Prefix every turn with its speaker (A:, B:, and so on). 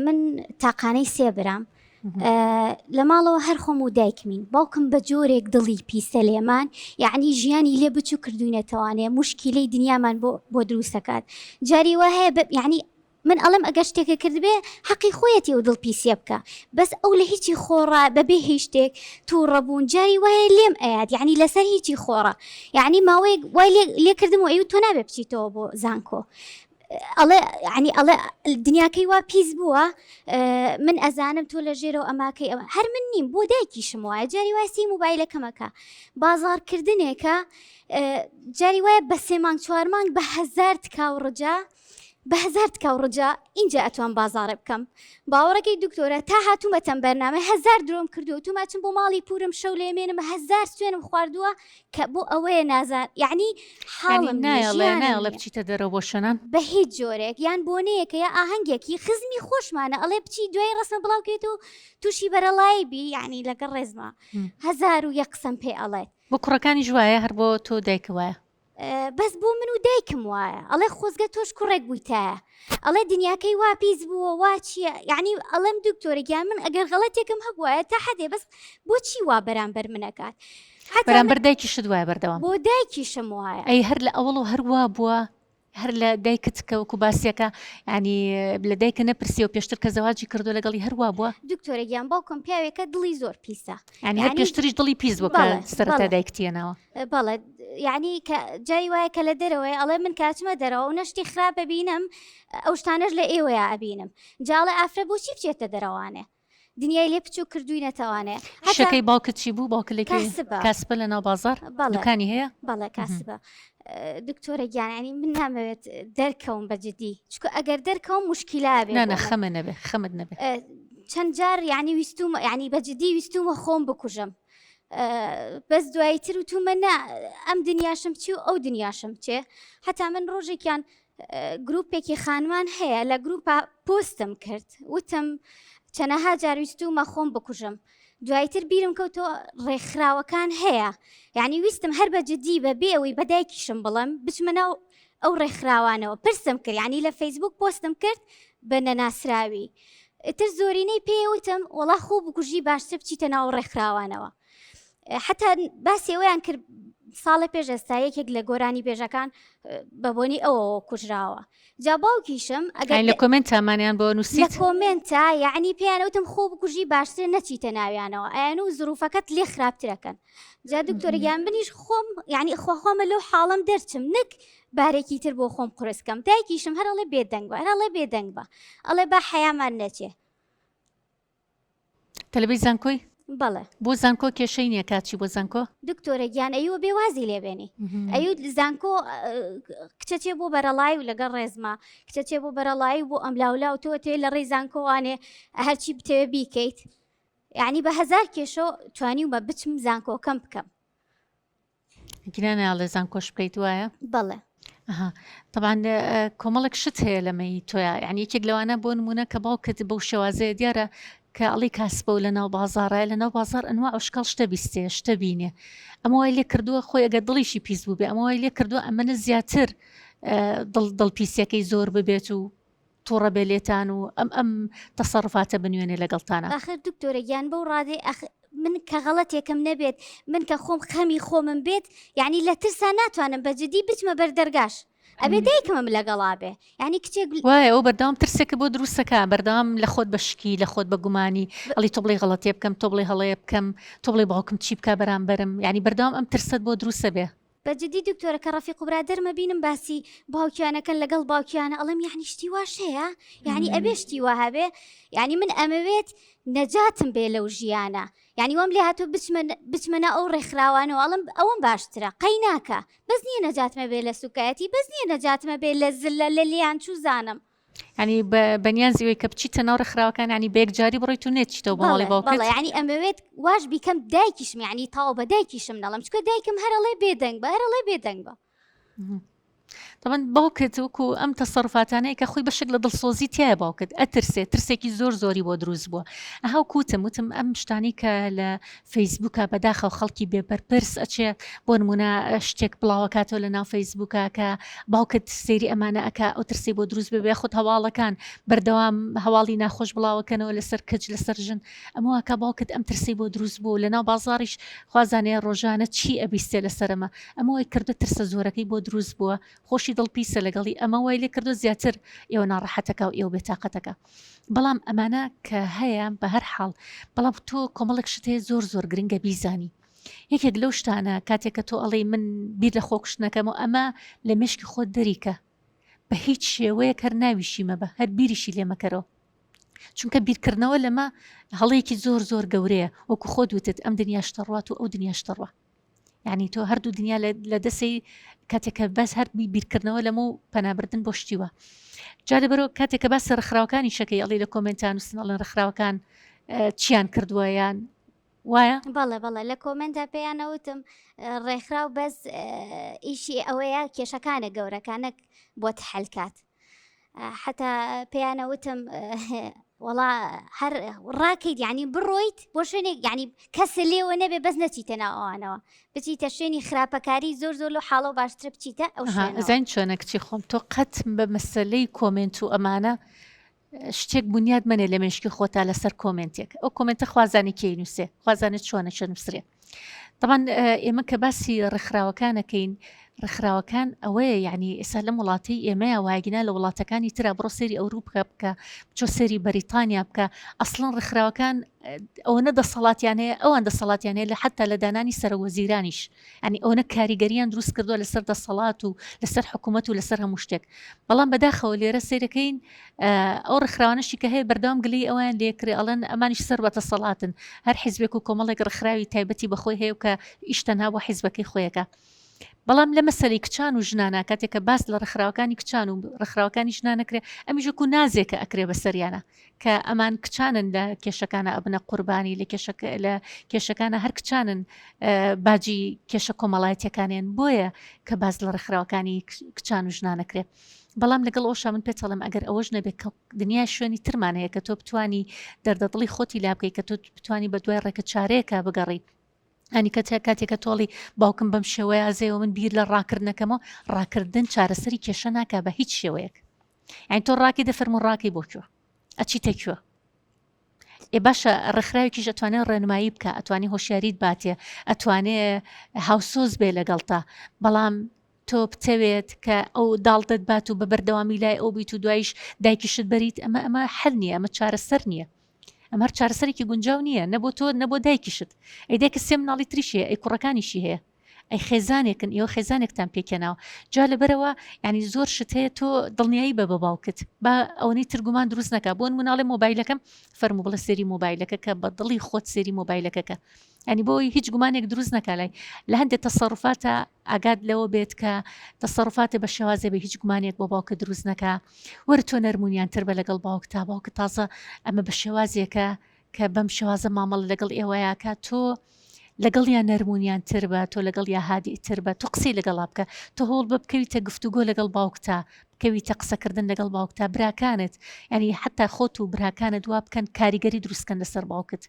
A: من تاقانەی سێ برام لە ماڵەوە هەر خۆم و دایکمین باوکم بە جۆرێک دڵی پیسە لێمان یعنی ژیانی لێ بچوو کردوینەتەوانێ مشکیلەی دنیامان بۆ دروستەکات جاری وە هەیە یعنی من ئەڵم ئەگەر شتێکە کردبێ حەقی خۆیەتی و دڵ پیسێ بکە بەس ئەو لە هیچی خۆڕە بەبێ هیچ شتێک تووڕەبوون جاری وایە لێم ئەیاد یعنی لەسەر هیچی خۆڕە یعنی ماوەیەک وای لێکردم و ئەو تۆ نابێ بچیتەوە بۆ زانکۆ ئەڵێ ینی ئەڵێ دنیاکەی وا پیس بووە من ئەزانم تۆ لە ژێرەوە ئەماکەی ئەوە هەر من نیم بۆ دایکیشم وایە جاری وای سی مۆبایلەکەمەکە بازارکردنێکە جاری وایە بە 3 مانگ 4 مانگ بە 1000 تکاو ڕجا بە 1000 تکاو ڕجا اینجا ئەتوان بازارە بکەم باوەڕەکەی دکتۆرە تا هاتوومەتەم بەرنامە 1000 درۆم کردو تو ماچم بۆ ماڵی پورم شەو لێمێنم 1000 سوێنم خواردووە کە بۆ ئەوەیە نازان یعنی حاڵم
B: نایڵێ بچیتە دەرەوە بۆ شەنان
A: بە هیچ جۆرێک یان بۆنەیەکە یا ئاهەنگێکی خزمی خۆشمانە ئەڵێ بچی دوای ڕسمە بڵاوکێت و تووشی بەرەڵای بی یعنی لەگەڵ ڕێزمە 1001 قسەم پێ ئەڵێت
B: بۆ کوڕەکانی ژوایە هەر بۆ تۆ دایکەوەیە
A: بەس بۆ من و دایکم وایە ئەڵێ خۆزگە تۆش کوڕێک بوویتایە ئەڵێ دنیاکەی وا پیس بووە وا چییە یعنی ئەڵێم دکتۆرێکیان من ئەگەر غەڵەتێکم هەبووایە تا حەدێ بەس بۆچی وا بەرامبەر منەکات
B: بەرامبەر دایکیشت وایە بەردەوام
A: بۆ دایکیشم وایە
B: ئەی هەر لە ئەوڵ و هەروە بووە هەر لە دایکت کەوەکو باسیەکە ینی لە دایکە نەپرسی و پێشتر کە زەواجی کردو لەگەڵی هەروە بووە
A: دکتۆرەگیان باوکم پیاوێکە دڵی زۆر پیسە
B: ینی هەر پێشتریش دڵی پیس بوو کە سەرەتا دایکتێنەوە
A: بەڵێ یعنی کە جای وایە کە لە دەرەوەی ئەڵێ من کاتمە دەرەوە و نەشتی خراپە بینم ئەو شتانەش لە ئێوەیە ئەبینم جاڵێ ئافرە بۆچی بچێتە دەرەوانێ دنیای لێ بچوو کردووی نەتەوانێ
B: شەکەی باوکت چی بوو باوکلێکی کاسبە لە ناو بازار دوکانی هەیە
A: بەڵێ کاسبە دکتۆرە گیانانی من نامەوێت دەرکەوم بەجددی چکە ئەگەر دەرکەوم مشکیلا بێ
B: نە خەمە نەبێ خەمت نەبێ
A: چەند جار یعنی ویستومە یعنی بەجددی ویستومە خۆم بکوژم بەس دواییتر و تومە ئەم دنیاشم چی و ئەو دنیاشم چێ حتا من ڕۆژێکیان گروپێکی خانمان هەیە لە گروپە پۆستم کرد وتم چەنەها جارویستومە خۆم بکوژم دوایتر بیرم کەوتەوە ڕێکخراوەکان هەیە یعنی ویستم هەر بەجددی بە بێەوەی بەدایکیشم بڵم بچمەنەو ئەو ڕێکخراوانەوە پرسم کرد ینی لە فەیسبوک پۆستم کرد بە نەناسراوی تر زۆرینەی پێوتم وەڵا خۆ بکوژی باشتر بچیتە ناو ڕێکخراوانەوە حتا باسی ئەویان کرد ساڵە پێش ئێستا یەکێک لە گۆرانی بێژەکان بەبوونی ئەوەوە کوژراوە جا باوکیشم ئەگەر
B: لە کۆمنتامانیان بۆ نووسیت
A: لە کۆمنتە یعنی پێیانەوتم خۆ بکوژی باشتر نەچیتە ناویانەوە ئەیان و زروفەکەت لێ خراپترەکەن جا دکتۆرەگیان بنیش خۆم یعنی خۆخۆمە لەو حاڵم دەرچم نەک بارێکی تر بۆ خۆم قورسکەم دایکیشم هەرڵێ بێدەنگ بە هەرڵێ بێدەنگ بە ئەڵێ با حەیامان نەچێ
B: تەلەبی زانکۆی
A: بەڵێ
B: بۆ زانکۆ کێشەی نییە کاچی بۆ زانکۆ
A: دکتۆرە گیان ئەیوە بێوازی لێبێنی ئەو زانکۆ کچەچێ بۆ بەرەڵای و لەگەڵ ڕێزمە کچەچێ بۆ بەرەڵایی بۆ ئەملاولا و تۆ تێ لە ڕێی زانکۆوانێ هەرچی بتەوێ بیکەیت یعنی بە 1000 کێشە توانی ومە بچم زانکۆکەم بکەم
B: گرانەڵێ زانکۆش بکەیت وایە
A: بەڵێ
B: طبعا کۆمەڵک شت هەیە لەمەی تۆە یعنی یەکێک لەوانە بۆ نمونە کە باوکت بەو شێوازەیە دیارە کە ئەڵی کاسبە و لە ناو بازارە لە ناو بازار ئەنوا ئەوشکال شتە بیستێ شتە بینێ ئەمە وای لێ کردووە خۆی ئەگە دڵیشی پیس بوو بێ ئەمە وای لێ کردووە ئەمەنە زیاتر دڵپیسەکەی زۆر ببێت و تووڕە بێلێتان و ئەم تەسەڕفاتە بنوێنێ لەگەڵتانە
A: ئاخر دکتۆرە گیان بەو ڕادێ من کە غەڵەتێکم نەبێت من کە خۆم خەمی خۆمم بێت یعنی لە ترسا ناتوانم بەجددی بچمە بەردەرگاش ئەبێ دایکمم لەگەڵا بێ ینی کچێک
B: وایە ئەو بەردەوام ترسێکە بۆ دروستەکە بەردەوام لە خۆت بەشکی لە خۆت بە گومانی ئەڵی تۆ بڵێ غەڵەتێ بکەم تۆ بڵێ هەڵەیە بکەم تۆ بڵێ باوکم چی بکە بەرامبەرم ینی بەردەوام ئەم ترسەت بۆ دروستە بێ
A: بەجددی دکتۆرە کە ڕەفیق و برادەرمە بینم باسی باوکیانەکەن لەگەڵ باوکیانە ئەڵم یعنی شتی واش هەیە یعنی ئەبێ شتی وا هەبێ یعنی من ئەمەوێت نەجاتم بێ لەو ژیانە یعنی وەم لێ هاتوو بچمەنە ئەو ڕێکخراوانەوە ئەڵم ئەوەم باشترە قەی ناکە بەس نییە نەجاتمە بێ لە سوکایەتی بەس نییە نەجاتمە بێ لە زلە لە لیان چوو زانم
B: ینی بەنیان زیوەی کە بچیتە ناو ڕێکخراوەکان ینی بەیەک جاری بڕۆیت و نێتچیتەوە بۆ ماڵی باوکت
A: یعنی ئەمەوێت واش بیکەم دایکیشم یعنی تاو بە دایکیشم نەڵم چکە دایکم هەرڵێ بێدەنگ بە هەرڵێ بێدەنگ بە
B: طبعا باوکت وەکو ئەم تەسەڕفاتانەیە کە خۆی بەشێک لە دڵسۆزی تایە باوکت ئەترسێ ترسێکی زۆری بۆ دروست بووە ئەها وتم ئەم شتانی کە لە فەیسبووکە بەداخەو خەڵکی بێبەرپرس ئەچێ بۆ نمونە شتێک بڵاوەکاتەوە لە ناو فەیسبووکە کە باوکت سێری ئەمانە ئەکا ئەو ترسی بۆ دروست بێ خۆت هەواڵەکان بەردەوام هەواڵی ناخۆش بڵاوەکەنەوە لەسەر کەج لەسەر ژن ئەمەوە کە باوکت ئەم ترسی بۆ دروست بوو لە ناو بازاڕیش خوازانەیە ڕۆژانە چی ئەبیستێ لەسەرمە ئەمەوەی کردو ترسە زۆرەکەی بۆ دروست بووە خۆشی دڵپیسە لەگەڵی ئەمە وای لێ کردو زیاتر ئێوە ناڕەحەتەکە و ئێوە بێتاقەتەکە بەڵام ئەمانە کە هەیە بە هەر حاڵ بەڵام تۆ کۆمەڵێک شتەیە زۆر گرنگە بیزانی یەکێک لەو شتانە کاتێککە تۆ ئەڵێ من بیر لە خۆکشتنەکەم و ئەمە لە مشکی خۆت دەریکە بە هیچ شێوەیەک هەر ناویشیمە بە هەر بیریشی لێمەکەرەوە چونکە بیرکردنەوە لەمە هەڵەیەکی زۆر گەورەیە وەکو خۆت وتت ئەم دنیاشتە ڕوات و ئەو دنیاشتە ڕوە یعنی تۆ هەردوو دنیا لە دەسەی کاتێکە بەس هەر بیرکردنەوە لەمە و پەنابردن بۆ شتیوە جارە بەرەوە کاتێککە باسە ڕخراوەکانی شەکەی ئەڵێ لە کۆمنتان و سنەڵەن ڕخراوەکان چیان کردووەیان وایە
A: بەڵێ لە کۆمنتە پێیانەوتم ڕێکخراو بەس ئیشی ئەوەیە کێشەکانە گەورەکانە بۆ تحەلکات حتا پێیانەوتم وڵا هەر ڕاکەیت یعنی بڕۆیت بۆ شوێنێک یعنی کەسە لێوە نەبێ بەس نەچیتە ناو ئەوانەوە بچیتە شوێنی خراپەکاری زۆر لە حاڵە باشترە بچیتە ئەو
B: زین چۆنە کچی خۆم تۆ قەت بە مەسلەی کۆمنت و ئەمانە شتێک بنیاد منێ لە مشکی خۆتا لەسەر کۆمنتێک ئەو کۆمنتە خوازانی کێ نووسێ خوازانێت چۆنە چە نووسێ طبعا ئێمە کە باسی ڕخراوەکانەکەین ڕخراوەکان ئەوەیە یعنی ئێستا لەم وڵاتی ئێمەیە واگینا لە وڵاتەکانی ترا بڕۆ سێری ئەوروپا بکە بچۆ سێری بەریتانیا بکە ئەسڵەن ڕخراوەکان ئەوەنە دەسەڵاتیانەیە ئەوان دەسەڵاتیانەیە لە حتا لە دانانی سەرۆەزیرانیش ینی ئەوەنە کاریگەریان دروست کردووە لەسەر دەسەڵات و لەسەر حکوومەت و لەسەر هەموو شتێک بەڵام بەداخەوە لێرە سیرەکەین ئەو ڕخراوانشی کە هەیە بەردەوام گلی ئەویان لێکرێ ئەڵەن ئەمانیش سەر بە دەسەڵاتن هەر حیزبێک و کۆمەڵێک ڕخراوی تایبەتی بەخۆی هەیە و کە ئیشتەنها بۆ حیزبەکەی خۆیەکە بەڵام لە مەسەری کچان و ژنانە کاتێککە باس لە ڕخراوەکانی کچان و ڕخراوەکانی ژنانەکرێ ئەمیژەکو نازێکە ئەکرێ بەسەریانە کە ئەمان کچانن لە کێشەکانە ئەبنە قوربانی لە کێشەکانە هەر کچانن باجی کێشە کۆمەڵایەتەکانیان بۆیە کە باز لە ڕخراوەکانی کچان و ژنانەکرێ بەڵام لەگەڵ ئەوشا من پێچەڵم ئەگەر ئەوەش نەبێت کە دنیا شوێنی ترمانەیە کە تۆ بتانی دەردەدڵی خۆتی لا بکەی کە تۆ بتانی بە دوای ڕێکە چارەیەکە بگەڕی ئەنی کاتێکە تۆڵی باوکم بەم شێوەیە ئازێەوە من بیر لە ڕاکردنەکەمەوە ڕاکردن چارەسەری کێشە ناکە بە هیچ شێوەیەک ئەین تۆ ڕاکی دەفەرمو ڕاکی بۆکوێ ئەچی تەکوێ باشە ڕخراوێکیش ئەتوانێت ڕێنمایی بکە ئەتوانی هۆشیاریت باتێ ئەتوانێ هاوسۆز بێ لەگەڵتا بەڵام تۆ بتەوێت کە ئەو داڵتت بات و بە بەردەوامی لای ئەو بیت و دوایش دایکیشت بەریت ئەمە حەل نییە ئەمە چارەسەر نییە ئەمە هەر چارەسەرێکی گونجاو نییە نەبوو تۆ نەبوو دایکیشت ئەیدایکە سێ مناڵی تریشیە ئەی کوڕەکانیشی هەیە ئەی خێزانێکن ئێوە خێزانێکتان پێکەناوە جا لەبەرەوە ینی زۆر شت هەیە تۆ دڵنیایی بە باوکت با ئەوەی ترگومان دروست نەکە بۆن مناڵێ مۆبایلەکەم فەرمو بڵە سێری مۆبایلەکە کە بە دڵی خۆت سێری مۆبایلەکەکە ینی بۆی هیچ گومانێک دروست نەکالای لە هەندێک تەسەڕفاتە ئاگاد لەوە بێت کە تەسەڕفاتە بە شێوازێ بە هیچ گومانێک بۆ باوکە دروست نەکە وەرە تۆ نەرمونیان تر بە لەگەڵ باوکتا باوکە تازە ئەمە بە شێوازێکە کە بەم شێوازە مامەڵ لەگەڵ ئێوەیە کە تۆ لەگەڵیان نەرمونیان تر بە تۆ لەگەڵ یا هادی تر بە تۆ قسەی لەگەڵا بکە تۆ هۆڵ بە بکەویتە گفتوگۆ لەگەڵ باوکتا بکەویتە قسەکردن لەگەڵ باوکتا براکانت ینی حتا خۆت و براکانت وا بکەن کاریگەری دروستکەن لەسەر باوکت